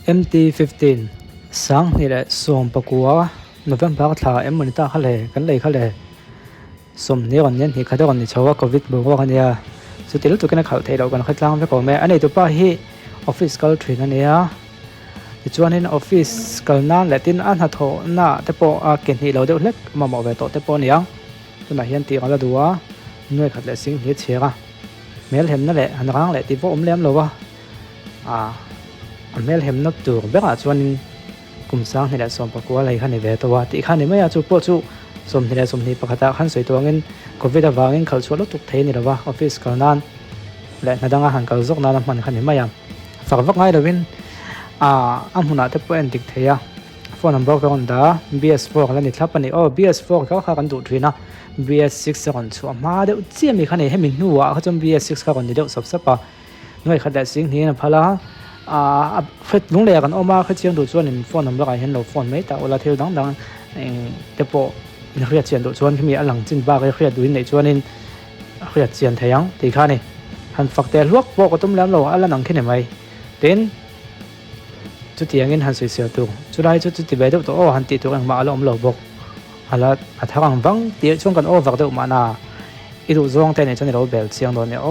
MT15 sang ni le som pakua November thla emonita khale kan lei khale som ni on nen hi khada on ni chawa covid bo wa kania sutil tu kana khal thei lo kan khatlang ve ko me anei tu pa hi office kal thin ania chuanin office kal na latin an ha tho na te po a ken hi lo de hlek ma mo ve to te po niang tuna hian ti ala duwa noi khat le sing hi chega mel hem na le han rang le ti vo lem lo wa mel hem na tur beka chuanin kum sang ni la som pakua lai khani ve to wa ti khani maya chu po chu som ni la som ni pakhata khan soi tawangin covid awangin khal chu lo tuk thei ni lawa office kal nan le nadanga han kal zok na man khani maya fak vak ngai lovin amhuna te po en dik theya phone number ka onda BS4 la ni thlapani BS4 ka kha kan du thina BS6 kan chu ma de chiami khani hemin nuwa kha chom BS6 ka kan ni de sop sapa noi khada sing ni na phala phết lung lẹกันออกมาเขาเชียงดูชวนในโฟนน้ำลายเห็นเราโฟนไม่แต่เวลาเที่ยวดังๆแต่พอเครียดเชียนดูชวนที่มีอลังจินบ้าเครียดดูในชวนนี้เครียดเชียนทยังตีข้านี่หันฝักแต่ลวกพวกก็ต้มแล้วเราอะไรหนังแค่ไหนไหมเต้นจุดที่ยังเงินหันสวยๆตัวจุดใดจุดที่แบบตัวหันตีตัวเองมาแล้วเราบอกฮัลโหลถ้าฟังเดี๋ยวช่วงกันฝักตัวมาหน้าอีดูร้องแต่ในช่วงนี้เราแบบเชียงโดนเนี่ย